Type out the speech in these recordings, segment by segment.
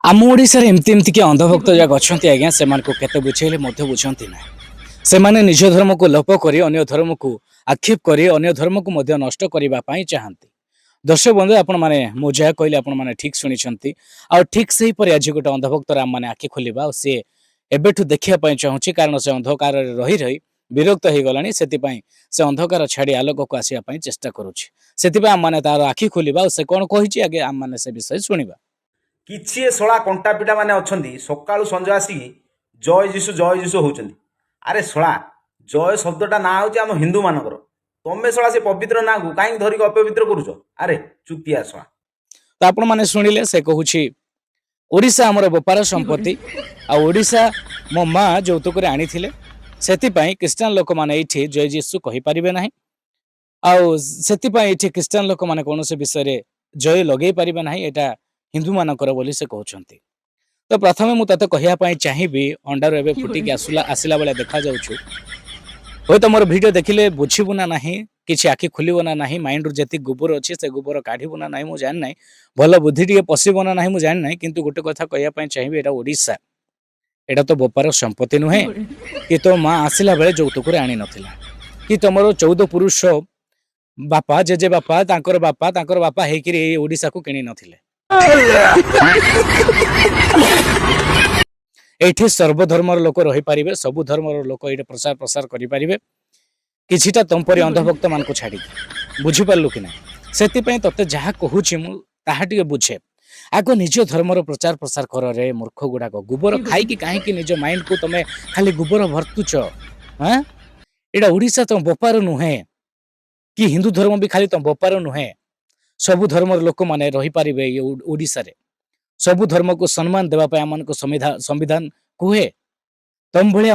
ଆମ ଓଡ଼ିଶାରେ ଏମିତି ଏମିତି କି ଅନ୍ଧଭକ୍ତ ଯାକ ଅଛନ୍ତି ଆଜ୍ଞା, ସେମାନଙ୍କୁ କେତେ ବୁଝେଇଲେ ମଧ୍ୟ ବୁଝନ୍ତି ନାହିଁ। ସେମାନେ ନିଜ ଧର୍ମକୁ ଲୋପ କରି ଅନ୍ୟ ଧର୍ମକୁ ଆକ୍ଷେପ କରି ଅନ୍ୟ ଧର୍ମକୁ ମଧ୍ୟ ନଷ୍ଟ କରିବା ପାଇଁ ଚାହାନ୍ତି। ଦର୍ଶକ ବନ୍ଧୁ, ଆପଣମାନେ ମୁଁ ଯାହା କହିଲି ଆପଣମାନେ ଠିକ୍ ଶୁଣିଛନ୍ତି। ଆଉ ଠିକ୍ ସେହିପରି ଆଜି ଗୋଟେ ଅନ୍ଧଭକ୍ତର ଆମମାନେ ଆଖି ଖୋଲିବା ଆଉ ସିଏ ଏବେଠୁ ଦେଖିବା ପାଇଁ ଚାହୁଁଛି, କାରଣ ସେ ଅନ୍ଧକାରରେ ରହି ରହି ବିରକ୍ତ ହେଇଗଲାଣି। ସେଥିପାଇଁ ସେ ଅନ୍ଧକାର ଛାଡ଼ି ଆଲୋକକୁ ଆସିବା ପାଇଁ ଚେଷ୍ଟା କରୁଛି। ସେଥିପାଇଁ ଆମମାନେ ତାର ଆଖି ଖୋଲିବା ଆଉ ସେ କ'ଣ କହିଛି ଆଗେ ଆମମାନେ ସେ ବିଷୟ ଶୁଣିବା। କିଛି ଏ ଶଳା କଣ୍ଟା ପିଟା ମାନେ ଅଛନ୍ତି ସକାଳୁ ସଞ୍ଜ ଆସିକି ଜୟ ଯୀଶୁ ହଉଛନ୍ତି। ଆରେ ଶଳା, ଜୟ ଶବ୍ଦଟା ନାଁ ହେଉଛି ଆମ ହିନ୍ଦୁମାନଙ୍କର। ତମେ ଶଳା ସେ ପବିତ୍ର ନାଁକୁ କାହିଁକି ଧରିକି ଅପବିତ୍ର କରୁଛ? ଆରେ ଚୁତିଆ ଶଳା। ତ ଆପଣମାନେ ଶୁଣିଲେ, ସେ କହୁଛି ଓଡ଼ିଶା ଆମର ବେପାର ସମ୍ପତ୍ତି ଆଉ ଓଡ଼ିଶା ମୋ ମା ଯୌତୁକରେ ଆଣିଥିଲେ। ସେଥିପାଇଁ ଖ୍ରୀଷ୍ଟିଆନ ଲୋକମାନେ ଏଇଠି ଜୟ ଯୀଶୁ କହିପାରିବେ ନାହିଁ। ଆଉ ସେଥିପାଇଁ ଏଇଠି ଖ୍ରୀଷ୍ଟିଆନ ଲୋକମାନେ କୌଣସି ବିଷୟରେ ଜୟ ଲଗେଇ ପାରିବେ ନାହିଁ। ଏଇଟା ହିନ୍ଦୁମାନଙ୍କର ବୋଲି ସେ କହୁଛନ୍ତି। ତ ପ୍ରଥମେ ମୁଁ ତତେ କହିବା ପାଇଁ ଚାହିଁବି, ଅଣ୍ଡାରୁ ଏବେ ଫୁଟିକି ଆସିଲା ବେଳେ ଦେଖାଯାଉଛୁ। ହୁଏତ ମୋର ଭିଡ଼ିଓ ଦେଖିଲେ ବୁଝିବୁ ନା ନାହିଁ, କିଛି ଆଖି ଖୋଲିବ ନା ନାହିଁ, ମାଇଣ୍ଡରୁ ଯେତିକି ଗୋବର ଅଛି ସେ ଗୋବର କାଢ଼ିବୁ ନା ନାହିଁ ମୁଁ ଜାଣିନାହିଁ। ଭଲ ବୁଦ୍ଧି ଟିକେ ପଶିବ ନା ନାହିଁ ମୁଁ ଜାଣିନାହିଁ। କିନ୍ତୁ ଗୋଟେ କଥା କହିବା ପାଇଁ ଚାହିଁବି, ଏଇଟା ଓଡ଼ିଶା, ଏଇଟା ତ ବୋପାର ସମ୍ପତ୍ତି ନୁହେଁ କି ତୋ ମା ଆସିଲା ବେଳେ ଯୌତୁକରେ ଆଣି ନଥିଲା, କି ତମର 14 ପୁରୁଷ ବାପା, ଜେଜେ ତାଙ୍କର ବାପା ହେଇକିରି ଏଇ ଓଡ଼ିଶାକୁ କିଣି ନଥିଲେ। ଏଇଠି ସର୍ବଧର୍ମର ଲୋକ ରହିପାରିବେ, ସବୁ ଧର୍ମର ଲୋକ ଏଇଠି ପ୍ରସାର ପ୍ରସାର କରିପାରିବେ, କିଛିଟା ତମ୍ପରି ଅନ୍ଧଭକ୍ତ ମାନଙ୍କୁ ଛାଡ଼ିକି। ବୁଝିପାରିଲୁ କି ନାହିଁ? ସେଥିପାଇଁ ତତେ ଯାହା କହୁଛି ମୁଁ ତାହା ଟିକେ ବୁଝେ। ଆଗ ନିଜ ଧର୍ମର ପ୍ରଚାର ପ୍ରସାର କର ରେ ମୂର୍ଖ ଗୁଡ଼ାକ। ଗୋବର ଖାଇକି କାହିଁକି ନିଜ ମାଇଣ୍ଡକୁ ତମେ ଖାଲି ଗୋବର ଭର୍ତ୍তুଛ? ହଁ, ଏଇଟା ଓଡ଼ିଶା ତମ ବୋପାର ନୁହେଁ, କି ହିନ୍ଦୁ ଧର୍ମ ବି ଖାଲି ତମ ବୋପାର ନୁହେଁ। ସବୁ ଧର୍ମର ଲୋକମାନେ ରହିପାରିବେ ଏଇ ଓଡ଼ିଶାରେ। ସବୁ ଧର୍ମକୁ ସମ୍ମାନ ଦେବା ପାଇଁ ଆମମାନଙ୍କ ସମ୍ବିଧାନ କୁହେ। ତମ ଭଳିଆ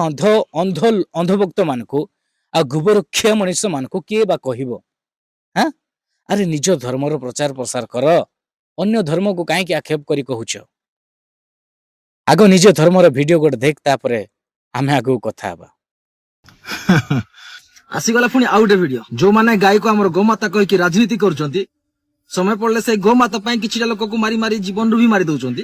ଅନ୍ଧଭକ୍ତ ମାନଙ୍କୁ ଆଉ ଗୋବରଖିଆ ମଣିଷ ମାନଙ୍କୁ କିଏ ବା କହିବ? ହଁ, ଆରେ ନିଜ ଧର୍ମର ପ୍ରଚାର ପ୍ରସାର କର, ଅନ୍ୟ ଧର୍ମକୁ କାହିଁକି ଆକ୍ଷେପ କରି କହୁଛ? ଆଗ ନିଜ ଧର୍ମର ଭିଡିଓ ଗୋଟେ ଦେଖ, ତାପରେ ଆମେ ଆଗକୁ କଥା ହେବା। ଆସିଗଲା ପୁଣି ଆଉ ଗୋଟେ ଭିଡିଓ। ଯୋଉମାନେ ଗାଈକୁ ଆମର ଗୋମାତା କହିକି ରାଜନୀତି କରୁଛନ୍ତି, ସମୟ ପଡିଲେ ସେଇ ଗୋମାତା ପାଇଁ କିଛିଟା ଲୋକକୁ ମାରି ମାରି ଜୀବନରୁ ବି ମାରି ଦଉଛନ୍ତି।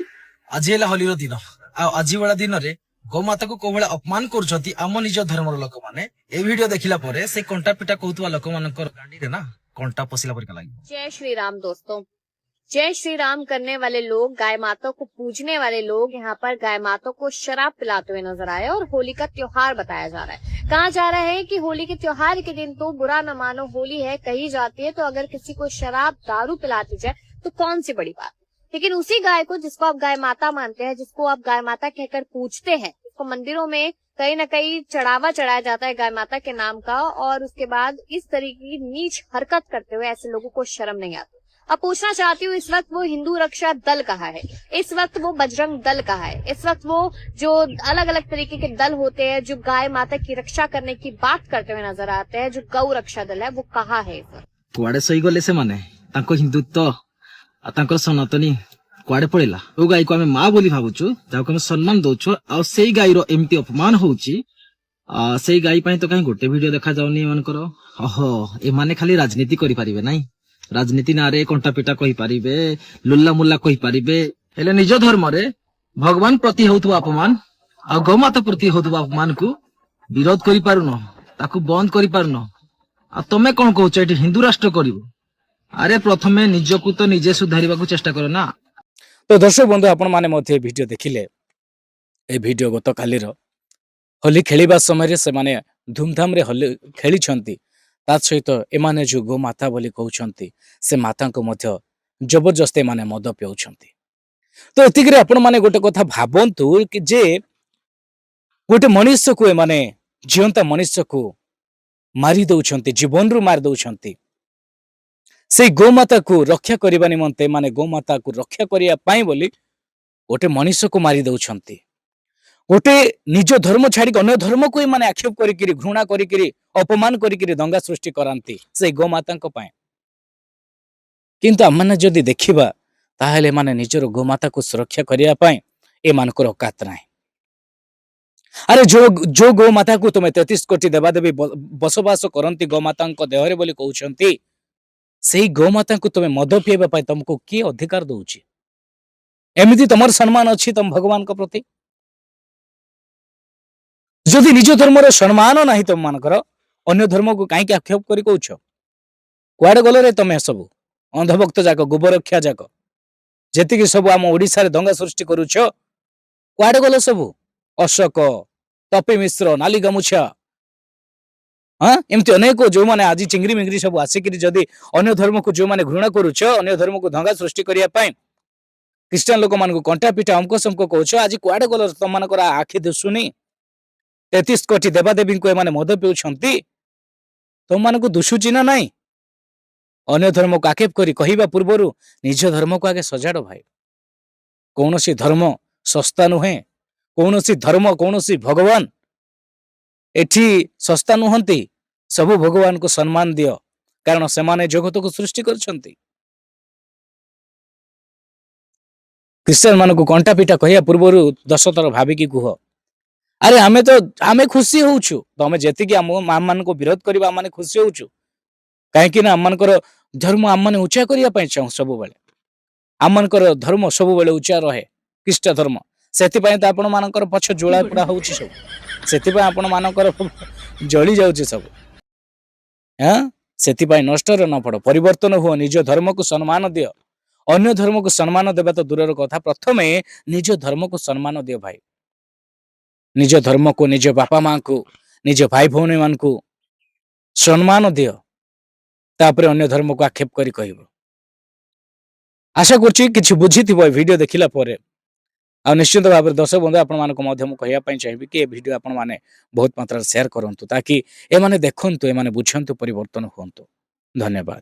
ଆଜି ହେଲା ହୋଲିର ଦିନ, ଆଉ ଆଜି ଭଳିଆ ଦିନରେ ଗୋମାତାକୁ କୋଉ ଭଳିଆ ଅପମାନ କରୁଛନ୍ତି ଆମ ନିଜ ଧର୍ମର ଲୋକମାନେ। এই ଭିଡିଓ ଦେଖିଲା ପରେ ସେ କଣ୍ଟା ପିଟା କହୁଥିବା ଲୋକମାନଙ୍କର ଗାଣ୍ଡିରେ ନା କଣ୍ଟା ପଶିଲା ପରିକା ଲାଗିବ। जय श्री राम दोस्तों। जय श्री राम करने वाले लोग, गाय माता को पूजने वाले लोग यहाँ पर गाय माता को शराब पिलाते हुए नजर आए और होली का त्योहार बताया जा रहा है। कहा जा रहा है कि होली के त्योहार के दिन तो बुरा न मानो होली है कही जाती है, तो अगर किसी को शराब दारू पिलाती जाए तो कौन सी बड़ी बात। लेकिन उसी गाय को, जिसको आप गाय माता मानते हैं, जिसको आप गाय माता कहकर पूजते हैं, उसको मंदिरों में कहीं न कहीं चढ़ावा चढ़ाया जाता है गाय माता के नाम का, और उसके बाद इस तरीके की नीच हरकत करते हुए ऐसे लोगों को शर्म नहीं आती। अब पूछना चाहती हूँ, इस वक्त वो हिंदू रक्षा दल कहाँ है, इस वक्त वो बजरंग दल कहाँ है, इस वक्त वो जो अलग अलग तरीके के दल होते हैं जो गाय माता की रक्षा करने की बात करते हुए नजर आते हैं, जो गौ रक्षा दल है, वो कहाँ है इस वक्त? କୁଆଡେ ଶୋଇଗଲେ ସେମାନେ? ତାଙ୍କ ହିନ୍ଦୁତ୍ୱ ଆଉ ତାଙ୍କର ସନାତନୀ କୁଆଡେ ପଳେଇଲା? ଯୋଉ ଗାଈକୁ ଆମେ ମା ବୋଲି ଭାବୁଛୁ, ଯାହାକୁ ଆମେ ସମ୍ମାନ ଦଉଛୁ, ଆଉ ସେଇ ଗାଈର ଏମିତି ଅପମାନ ହଉଛି, ସେଇ ଗାଈ ପାଇଁ ତ କାହିଁ ଗୋଟେ ଭିଡିଓ ଦେଖାଯାଉନି ଏମାନଙ୍କର? ଓହୋ, ଏମାନେ ଖାଲି ରାଜନୀତି କରିପାରିବେ ନାଇଁ? ରାଜନୀତି ନାଁରେ କଣ୍ଟା ପିଟା କହିପାରିବେ, ଲୁଲା ମୁଲା କହିପାରିବେ, ହେଲେ ନିଜ ଧର୍ମରେ ଭଗବାନ ପ୍ରତି ହେଉଥିବା ଅପମାନ ଆଉ ଗୋମାତା ପ୍ରତି ହେଉଥିବା ଅପମାନକୁ ବିରୋଧ କରିପାରୁନ, ତାକୁ ବନ୍ଦ କରିପାରୁନ। ଆଉ ତମେ କଣ କହୁଛ ଏଠି ହିନ୍ଦୁ ରାଷ୍ଟ୍ର କରିବ? ଆରେ ପ୍ରଥମେ ନିଜକୁ ତ ନିଜେ ସୁଧାରିବାକୁ ଚେଷ୍ଟା କର ନା। ତ ଦର୍ଶକ ବନ୍ଧୁ, ଆପଣମାନେ ମଧ୍ୟ ଏ ଭିଡିଓ ଦେଖିଲେ। ଏ ଭିଡିଓ ଗତକାଲିର ହୋଲି ଖେଳିବା ସମୟରେ ସେମାନେ ଧୁମଧାମରେ ହୋଲି ଖେଳିଛନ୍ତି। ତା ସହିତ ଏମାନେ ଯୋଉ ଗୋମାତା ବୋଲି କହୁଛନ୍ତି, ସେ ମାତାଙ୍କୁ ମଧ୍ୟ ଜବରଦସ୍ତି ଏମାନେ ମଦ ପିଉଛନ୍ତି। ତ ଏତିକିରେ ଆପଣମାନେ ଗୋଟେ କଥା ଭାବନ୍ତୁ କି ଯେ ଗୋଟେ ମଣିଷକୁ ଏମାନେ ଜିଅନ୍ତା ମଣିଷକୁ ମାରି ଦଉଛନ୍ତି, ଜୀବନରୁ ମାରି ଦଉଛନ୍ତି। ସେଇ ଗୋମାତାକୁ ରକ୍ଷା କରିବା ନିମନ୍ତେ, ମାନେ ଗୋମାତାକୁ ରକ୍ଷା କରିବା ପାଇଁ ବୋଲି ଗୋଟେ ମଣିଷକୁ ମାରି ଦଉଛନ୍ତି। ଗୋଟେ ନିଜ ଧର୍ମ ଛାଡିକି ଅନ୍ୟ ଧର୍ମକୁ ଏମାନେ ଆକ୍ଷେପ କରିକିରି, ଘୃଣା କରିକିରି, ଅପମାନ କରିକିରି ଦଙ୍ଗା ସୃଷ୍ଟି କରାନ୍ତି ସେଇ ଗୋମାତାଙ୍କ ପାଇଁ। କିନ୍ତୁ ଆମମାନେ ଯଦି ଦେଖିବା, ତାହେଲେ ଏମାନେ ନିଜର ଗୋମାତାକୁ ସୁରକ୍ଷା କରିବା ପାଇଁ ଏମାନଙ୍କର ଅକାତ ନାହିଁ। ଆରେ ଯୋଉ ଗୋମାତାକୁ ତୁମେ 33 କୋଟି ଦେବାଦେବୀ ବସବାସ କରନ୍ତି ଗୋମାତାଙ୍କ ଦେହରେ ବୋଲି କହୁଛନ୍ତି, ସେଇ ଗୋମାତାଙ୍କୁ ତୁମେ ମଦ ପିଇବା ପାଇଁ ତମକୁ କିଏ ଅଧିକାର ଦଉଛି? एमती तुम सम्मान अच्छी तुम भगवान प्रति जदि निज धर्म सम्मान ना तुम मानकर अन्य धर्म को कहीं आक्षेप कर कौच कुआडे गल रे तमें सब अंधभक्त जाक गोबरक्षा जाक जेतिकी सब आम ओडिशा रे दंगा सृष्टि करूछ कुआडे गल सब अशोक तपी मिश्र नाली गामुछा हाँ एमती अनेक जो मैंने आज चिंगरी मिंगरी सब आसिक जदि अन्य धर्म को जो मैंने घृणा करूछ अन्य धर्म को दंगा सृष्टि करने ख्रीस्टान लोक मान कंटा पिटा अमक समक कौच आज कुआडे गल तुम मान आखि दुशुनी 33 कोटी देवादेवी को एमाने मद पिउछंती तुम मान दुशुची ना नाई अन्य धर्म को आक्षेप करी कहवा पूर्वर निज धर्म को आगे सजाड़ भाई कौन सी धर्म सस्ता नुहे कौन सी धर्म कौन सी भगवान एठी सस्ता नुहंती सबु भगवान को सम्मान दियो कारण से माने जगत को सृष्टि करछंती क्रिश्चियन मान को कंटा पिटा कहया पूर्वर 10 थर भाविकी कुह अरे आमे खुशी होउछु तमे जेति कि आम मान को विरोध करबा माने खुशी होउछु काहे कि ना आम मानकर धर्म आम माने ऊंचा करिया पई चाहू सब बेले आम मानकर धर्म सब बेले ऊंचा रहे ख्रीष्ट धर्म सेति पई त आपण मानकर पछ जोळा पुडा होउछि सब सेति पई आपण मानकर जळी जाउछि सब हां सेति पई नष्ट र न पड़ परिवर्तन हो निज धर्म को सम्मान दियो अन्य धर्म को सम्मान देबा तो दूरर कथा प्रथमे निज धर्म को सम्मान दियो भाई निज धर्म को निज बापा मां को निज भाई भौणी मान को सम्मान दियो तापर अन्य धर्म को आक्षेप करी कहबो आशा करछि किछि बुझिथिबो वीडियो देखिला परे आ निश्चित भाव में दर्शक बंधु आपण मानको मध्यम कहया पई चाहिबी कि ए वीडियो आपण माने बहुत मात्रा शेयर करंतु ताकि ए माने देखंतु ए माने बुझंतु परिवर्तन होंतु धन्यवाद।